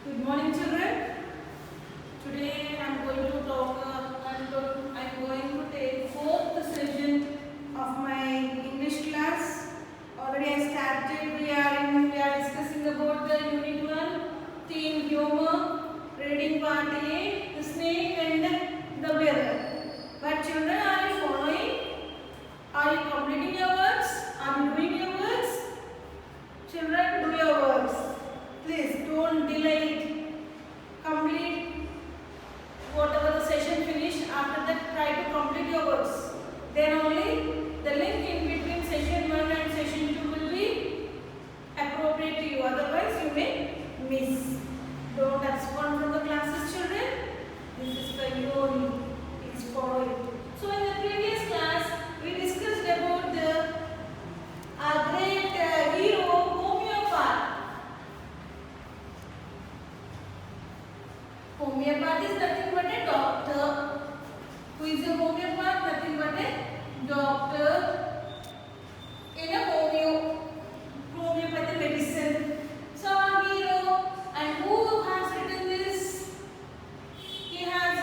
Good morning, children. Today I am going to talk. I am going to take fourth session of my English class. Already I started. We are discussing about the Unit 1 theme humor, reading part A, the snake and the mirror. But children, are you following? Are you completing your works? Are you doing your works? Children, do your works. Please don't delay it. Complete whatever the session finished. After that, try to complete your works. Then only the link in between session 1 and session 2 will be appropriate to you. Otherwise, you may miss. Don't abscond from the classes, children. This is for you only. Please follow it. So, in the previous class, we discussed about the great hero homeopath. Homeopath is nothing but a doctor. Who is a homeopath? Nothing but a doctor in a homeopathic medicine. So our hero, and who has written this? He has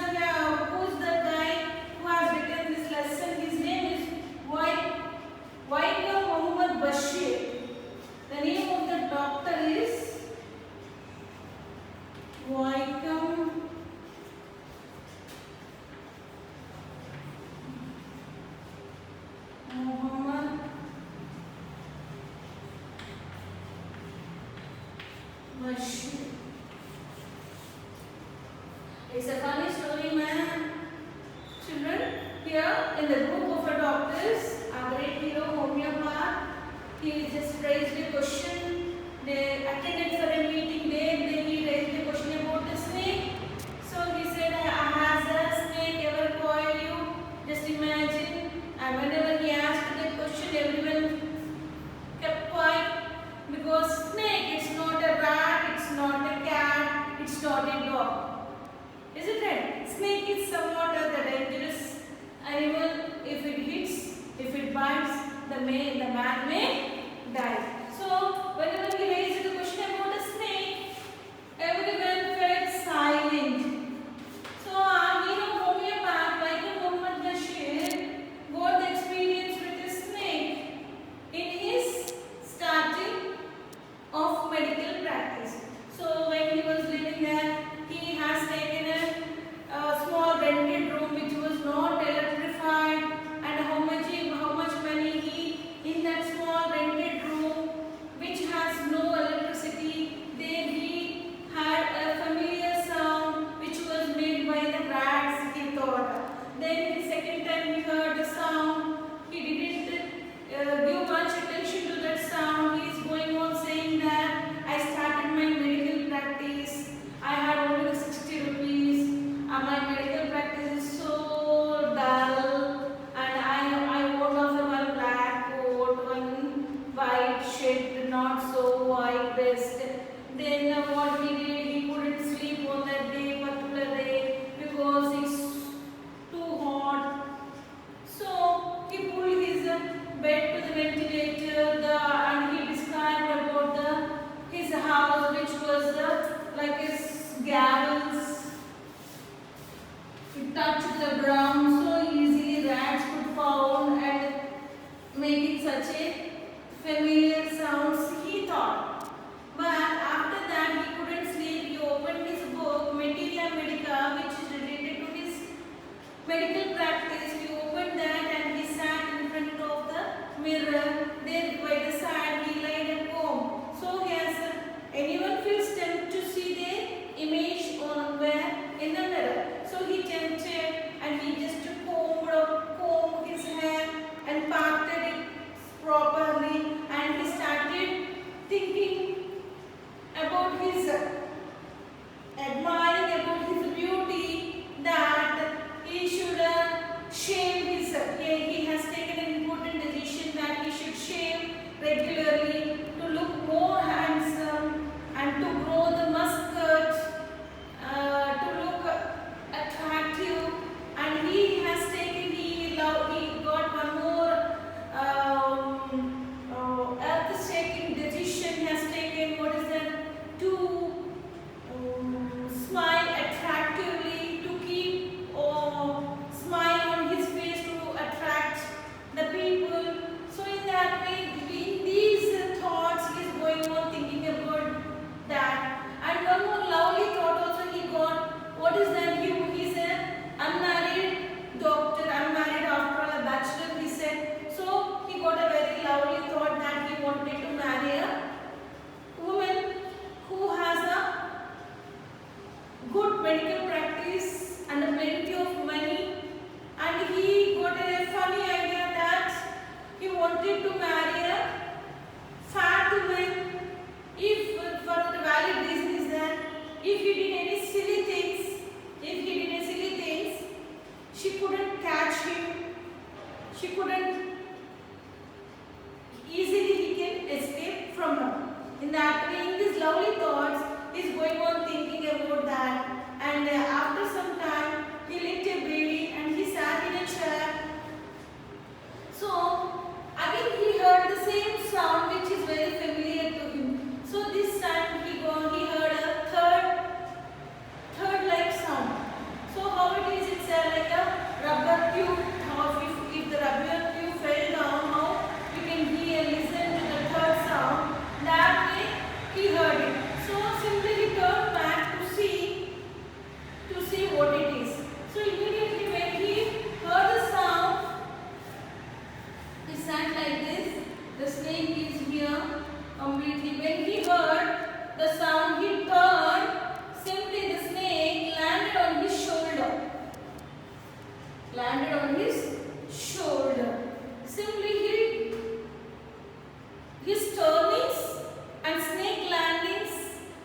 who's the guy who has written this lesson? His name is Vaikom Muhammad Bashir. The name of the doctor is Vaikom Muhammad Bashir. It's a funny story, man. Children, here in the group of doctors, our great hero homeopath, he just raised a question. They attended for a meeting there. Then he raised a question about the snake. So he said, "Has a snake ever coiled you?" Just imagine. And whenever he asked that question, everyone kept quiet because snake, it's not a rat, it's not a cat, it's not a dog. Is it right? Snake is somewhat a dangerous animal. If it hits, if it bites, the man may die. So whenever he raised the question about a snake, everyone felt silent. So our hero homeopath, Vaikom Muhammad Bashir, got the experience with a snake in his starting of medical practice. So when he was living there, he has taken a small rented room which was not electrified, and how much money he in that small rented room which has no electricity, there he had a familiar sound which was made by the rats, he thought. Then the second time he heard the sound, he didn't give much attention to that sound. He is going on saying that I started my medical practice, I had only 60 rupees, my medical practice is so dull, and I won't offer one black coat, one white shirt, not so white vest. Then what he did, he couldn't sleep on that particular day because it's too hot. So he pulled his bed to the ventilator, and he described about his house, which was like his gavels. It touched the ground so easily, rats could found and making such a familiar sounds, he thought. But after that, he couldn't sleep. He opened his book, Materia Medica, which is related to his medical practice. He opened that and he sat in front of the mirror. There by the side, he laid a comb. So he has anyone feels tempted to see the image on where in the mirror. So he tempted and he just combed his hair and parted it properly, and he started thinking about his admiring about his beauty, that he should shave his he has taken an important decision that he should shave regularly to look more handsome and to grow the muscles, to look attractive. And he has taken he got one more earth-shaking decision. He has taken, what is that, to good medical practice and plenty of money, and he got a funny idea that he wanted to marry a fat woman. If for the valid reason is that if he did any silly things, she couldn't catch him. She couldn't easily he can escape from her. In that way, in these lovely thoughts, he's going on thinking about that. And after some time, he lit a baby and he sat in a chair. So again he heard the same sound which is very familiar to him. So this time he heard a third like sound. So how it is? It's like a rubber tube. How if the rubber tube fell down, how you can hear listen to the third sound. That way he heard it. So simply he turned back to see what it is. So immediately when he heard the sound, he sat like this. The snake is here completely. When he heard the sound, he turned. Simply the snake landed on his shoulder. Simply his turnings and snake landings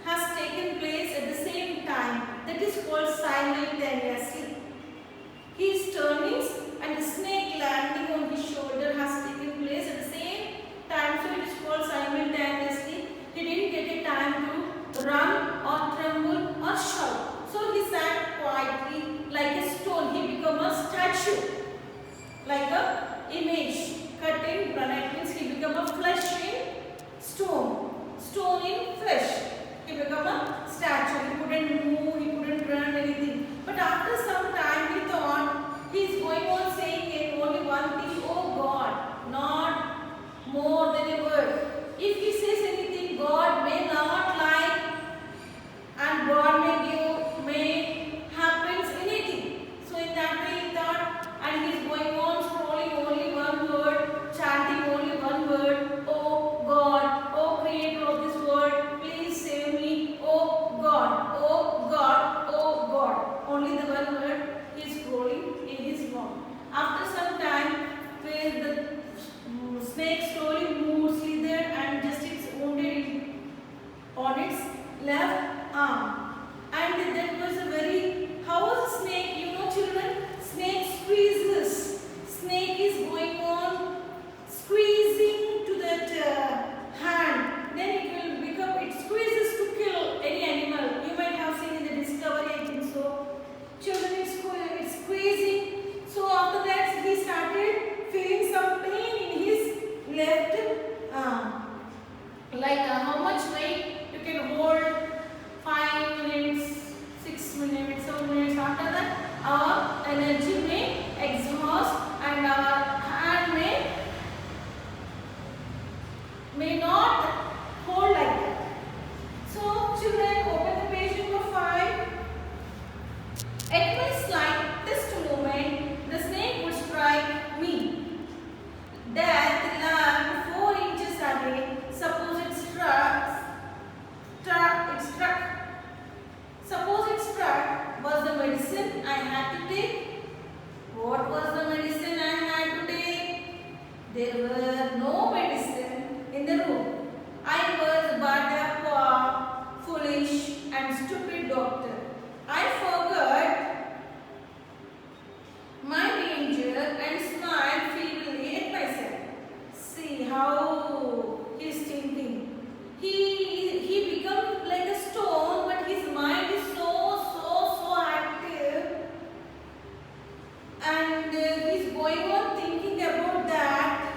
has taken place at the same time. That is called simultaneously. His turnings and the snake landing on his shoulder has taken place at the same time. So it is called simultaneously. He didn't get a time to run or tremble or shout. So he sat quietly like a stone. He became a statue, like a image cut in granite. Means he became a flesh in stone in flesh. He became a statue. He couldn't move, he couldn't run anything. But after some time he thought he is going on saying only one thing, oh God, not more than a word. If he says anything, God may not like, and God may happens anything. So in that way he thought, and he is going on scrolling only one word, chanting only one word, oh God, oh Creator of this world, please save me, oh God, oh God, oh God. Only the one word he is scrolling in his mouth. After some time, where the snake slowly moved, slithered, and just it's wounded on its left arm. And that was a very, how was a snake? You know children, snake squeezes. Snake is going on squeezing to that hand. Then it will become, it squeezes to kill any animal. You might have seen in the Discovery, I think so. Children, it's squeezing. So after that he started feeling some pain in his left arm. Like how much weight you can hold? 5 minutes, 6 minutes, 7 minutes. After that, our energy may exhaust and our hand may not hold like that. So, children, open the page number 5. At my slightest movement, the snake would strike me. Death lay 4 inches away. Suppose it struck. Suppose it struck, was the medicine I had to take? What was the medicine I had to take? There were no medicine in the room. I was but a poor, foolish and stupid doctor. I forgot my danger and smiled feebly at myself. See how he is thinking. He becomes like a stone, but his mind is so active, and he's going on thinking about that.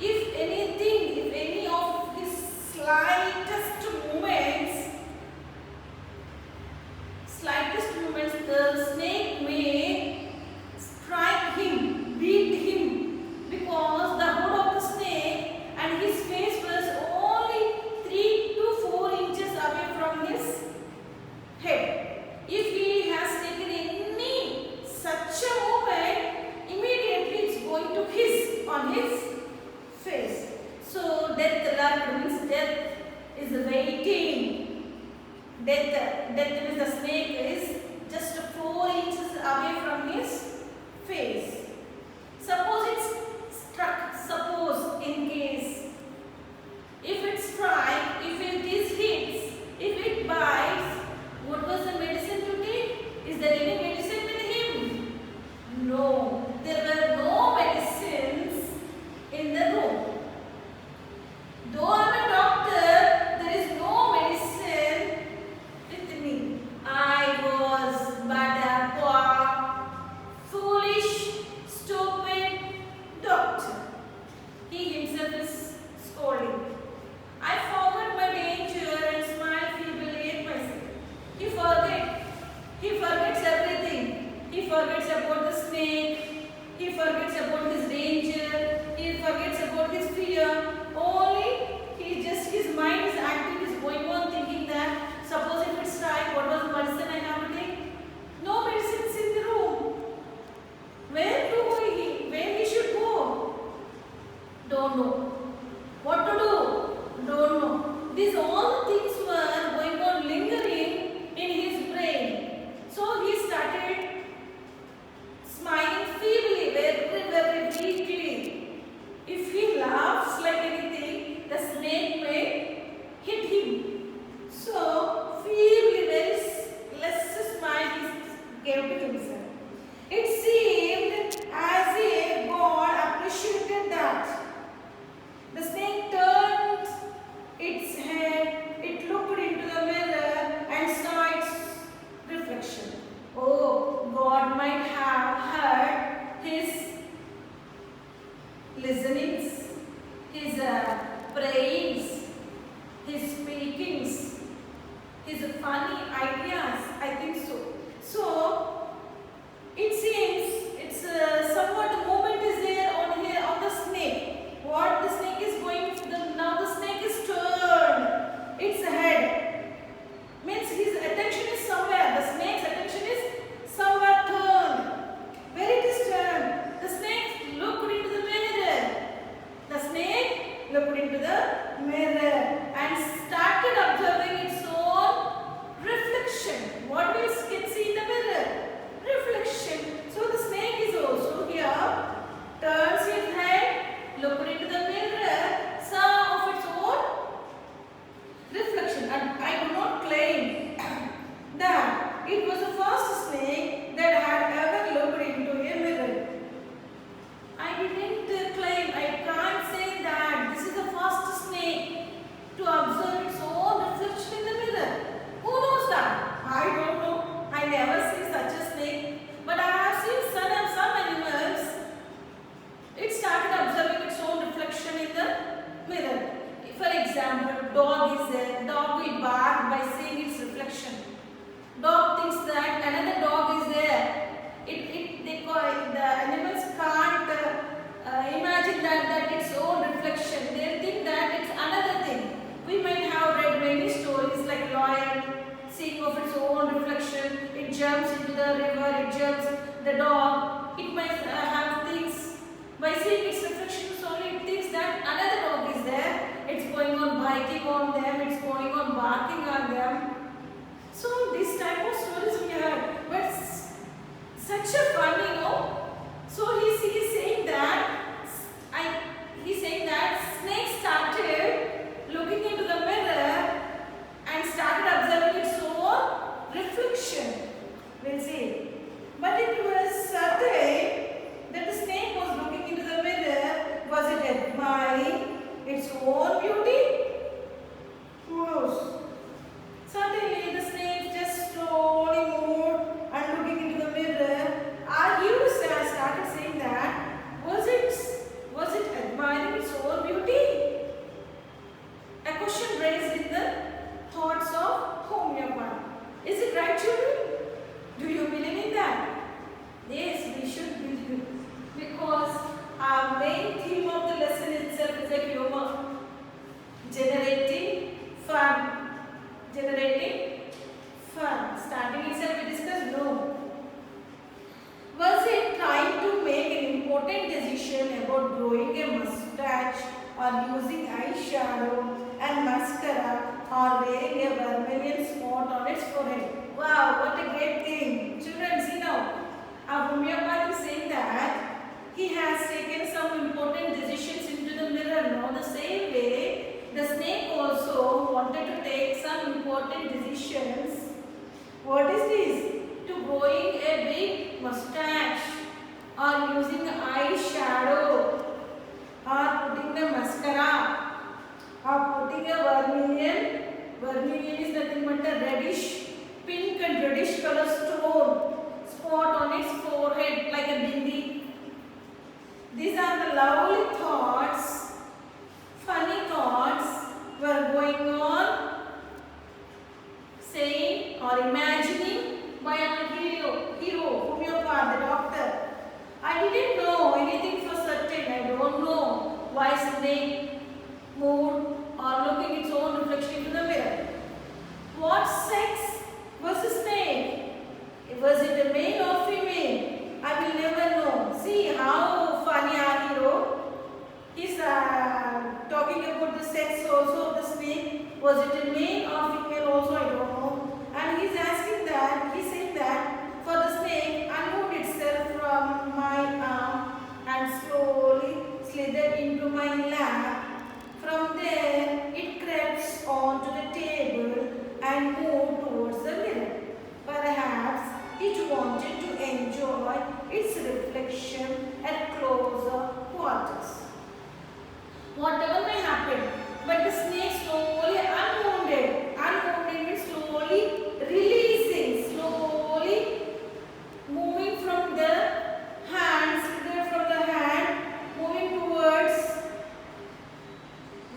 If any of his slightest movements, the snake may strike him, beat him, because the hood of the snake and his face was only 3 to 4 inches away from his head. If he has taken any such a movement, immediately it's going to hiss on his face. So death means death is waiting. Death means the snake is away from his face. Suppose it's struck, suppose in case. If it strike, if it is hits, if it bites, what was the medicine to take? Is there any medicine with him? No, there were no medicines in the room. Though I am a doctor, there is no medicine with me. I was but a poor, foolish, stupid doctor. He himself is scolding. I forgot my danger and smiled feebly at myself. He forgets everything. He forgets about the snake. He forgets about his danger. He forgets about his fear. Only his mind is active, is going on thinking that suppose if it strike, what was the medicine I have to take? No medicines in the room. Where he should go? Don't know. What to do? Don't know. These all the things were going on lingering in his brain. So he started smiling feebly, very weakly. If he laughs like anything, the snake may hit him. So feebly, very less smile he gave to himself. It seemed as if God appreciated that. The snake turned its head, it looked into the mirror and saw its reflection. Oh, God might have heard his listenings, his prayings, his speakings, his funny ideas, I think so. So, it seems it's somewhat the movement is there on here on the snake. What the snake is going, now the snake is turned its head. Means his attention is somewhere. The snake's attention is somewhere turned. Where it is turned, the snake looked into the mirror. The snake looked into the mirror and started observing its own reflection. What we can see in the mirror? Reflection. So the snake is also here, turns its head, looked into the mirror, saw of its own reflection. And I do not claim that it was the first snake that had ever looked into a mirror. I didn't claim, I can't say that this is the first snake to observe its own reflection in the mirror. Who knows that? I don't know. I never see such a snake. But I have seen some animals. It started observing its own reflection in the mirror. For example, dog is there. Dog will bark by seeing its reflection. Dog thinks that another dog is there. The animals can't imagine that its own reflection. They think that it's another thing. We might have read many stories like lion seeing of its own reflection. It jumps into the river. It jumps. The dog. It might have things. By seeing its reflections only, it thinks that another dog is there. It's going on biting on them. It's going on barking on them. So this type of stories we heard. But such a fun, So he's saying that snake started looking into the mirror and started observing its own reflection. We'll see. But it was certain that the snake was looking into the mirror. Was it admiring its own beauty? Who knows? Certainly the snake just slowly moved and looking into the mirror. He started saying that was it admiring its own beauty? A question raised in the thoughts of homeopath. Is it right, children? Do you believe in that? Yes, we should believe, because our main theme of the lesson itself is a humor, generating fun. Starting itself we discussed no. Was it trying to make an important decision about growing a mustache or using eyeshadow and mascara or wearing a vermilion spot on its forehead? Wow, what a great thing. Children, see now. he has taken some important decisions into the mirror. Now the same way, the snake also wanted to take some important decisions. What is this? To growing a big mustache, or using eyeshadow, or putting the mascara, or putting a vermilion. Vermilion is nothing but a reddish, pink and reddish color stone spot on its forehead like a bindi. These are the lovely thoughts, funny thoughts were going on, saying or imagining by our hero, homeopath, the doctor. I didn't know anything for certain. I don't know why snake moved or looking its own reflection into the mirror. What sex was the snake? Was it a male or female? I will never know. See how funny our hero. He's talking about the sex also of the snake. Was it a male or female also? I don't know. And he's asking that, he's saying that for the snake unwound itself from my arm and slowly slithered into my lap. From there, it crept onto the table and moved towards the mirror. Perhaps it wanted to enjoy its reflection at closer quarters. Whatever may happen, but the snake slowly unwounded. Unwounded means slowly releasing, slowly moving from the hand, slithered from the hand, moving towards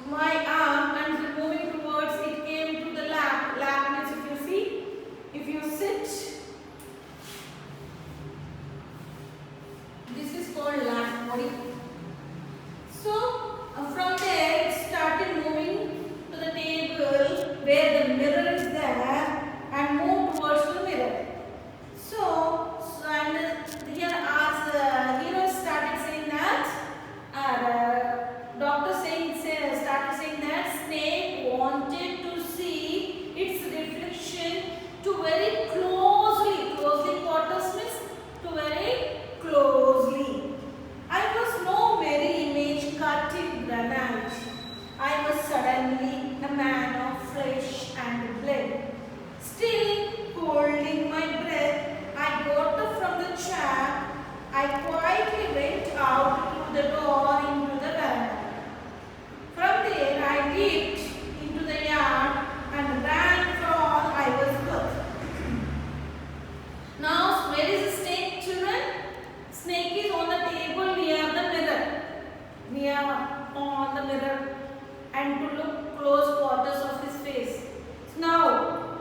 my arm and moving towards it came to the lap. Lap means if you see, if you sit, this is called lap body. So from there it started moving to the table where the mirror is there and moved towards the mirror. So and here our hero started saying that, doctor started saying that snake wanted to see its reflection to very closely. Closely quarters means to very closely. I was no merry image cut in granite. I was suddenly a man of flesh and blood. Still holding my breath, I got up from the chair. I quietly went out through the door into the veranda. From there, I leaped into the yard and ran for all I was worth. Now, where is the snake, children? Snake is on the table near the mirror. Near on the mirror and to look close quarters of his face. Now,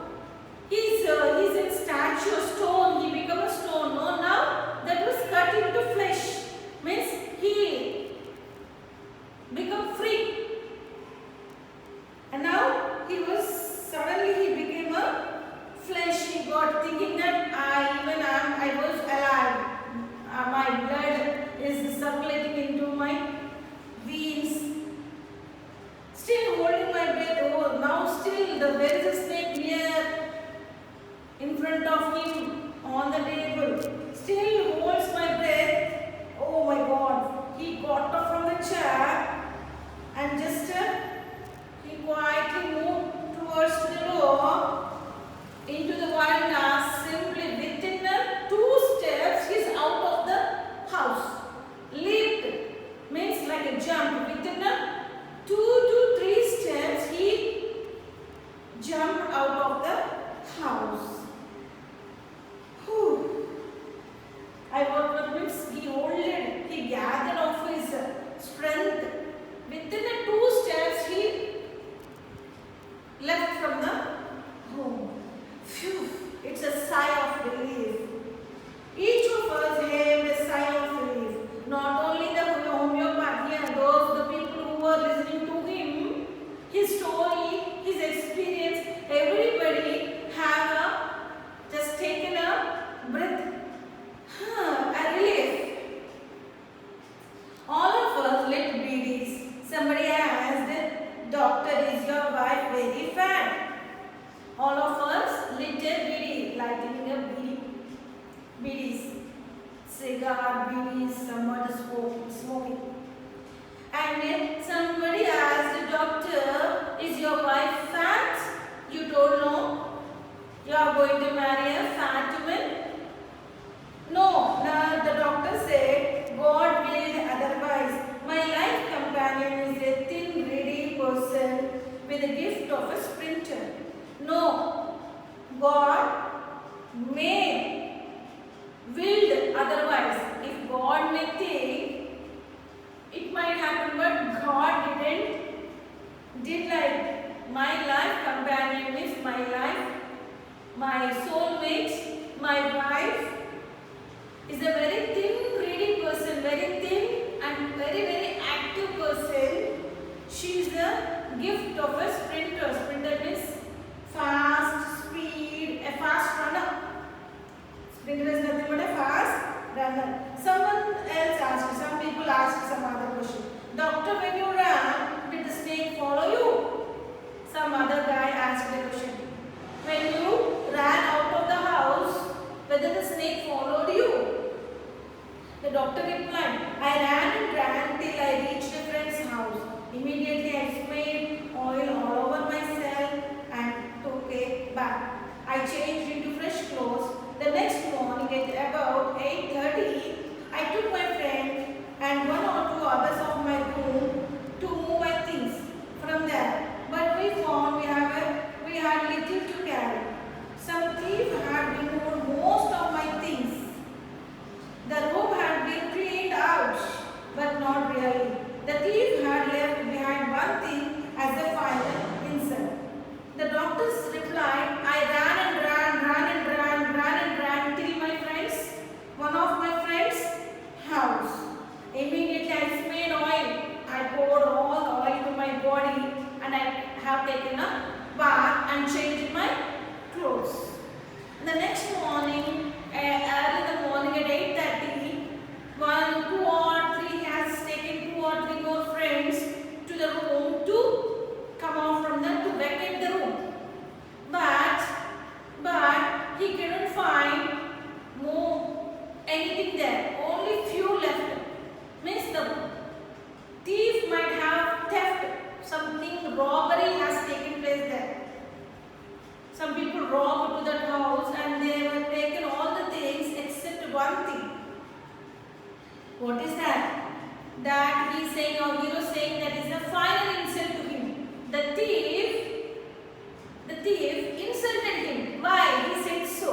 he's in statue of stone. He became a stone. No, now that was cut into flesh. Means he become free. And now he was suddenly he became a flesh. He got thinking that I was alive. My blood is circulating into my veins. Still holding my breath. Oh, now still there is a snake near in front of him on the table. Still holds my breath. Oh my God! He got up from the chair and just he quietly moved towards the door into the veranda. Simply within the 2 steps, he is out of the house. Leaped means like a jump. Within the 2 to 3 steps, he jumped out of the house. Whew. What means he gathered of his strength. Within the 2 steps, he left from the home. Phew, it's a sigh of relief. Each of us have a sigh of relief. Not only the homeopath here, those the people who were listening to him, his story, his experience, everybody have just taken a breath. A relief. All of us lit BDs. Somebody asked, doctor, is your wife very fat? All of us lit a BD, lighting a BD. BDs. cigar, bees, somewhat smoking. And when somebody asked the doctor, is your wife fat? You told no. You are going to marry a fat woman? No. Now the doctor said, God willed otherwise. My life companion is a thin, greedy person with the gift of a sprinter. No. God may willed otherwise. If God may think, it might happen, but God did like my life companion is my soulmate, my wife is a very thin, greedy person, very thin and very active person. She is the gift of a sprinter. Sprinter means fast, speed, a fast runner. Sprinter is nothing but a fast runner. Someone else asked, some people asked some other question. Doctor, when you ran, did the snake follow you? Some other guy asked the question. When you ran out of the house, whether the snake followed you? The doctor replied, I ran till I reached a friend's house. Immediately I sprayed oil all over myself and took a bath. I changed into fresh clothes. The next morning at about 8:30, I took my friend and one or two others of my room to move my things from there. But we found we had little to carry. Some thief had removed most of my things. The room had been cleaned out, but not really. The thief had left behind one thing as a final insult. The doctors replied, I ran till one of my friends' house. Immediately I sprayed oil. I poured all the oil to my body and I have taken a bath and changed my clothes. The next morning, early in the morning at 8:30, two or three has taken 2 or 3 more friends to the room to come out from them to vacate the room. But he couldn't find anything there. Only few left. Means the thief might have theft. Something robbery has taken place there. Some people robbed to that house and they were taken all the things except one thing. What is that? That he is saying, or hero saying, that is a final insult to him. The thief insulted him. Why? He said so.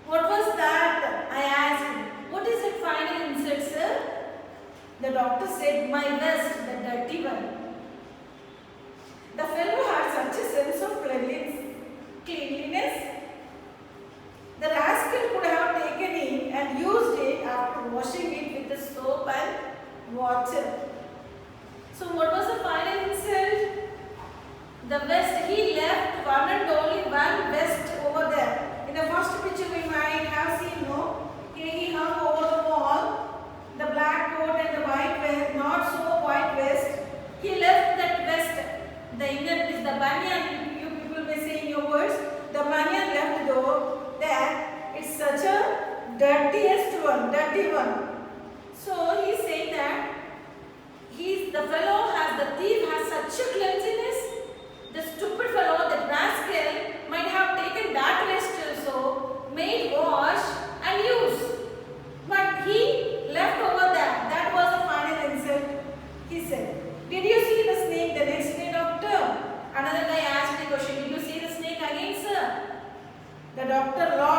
What was that? I asked him. What is that final insult, sir? The doctor said, my vest, the dirty one. The fellow had such a sense of cleanliness. The rascal could have taken it and used it after washing it with the soap and water. So what was the final insult? The vest. He left one and only one vest over there. In the first picture we might have seen, no? Here he hung over the wall, the black coat and the white vest, not so white vest. He left that vest. The inner is the banyan, you people may say in your words, the banyan left though there. It's such a dirty one. So he said that the thief has such a cleanliness. The stupid fellow, the rascal, might have taken that vest also, made wash and use. But he left over there. That was the final insult. He said, did you see the snake the next day, doctor? Another guy asked the question, did you see the snake again, sir? The doctor roared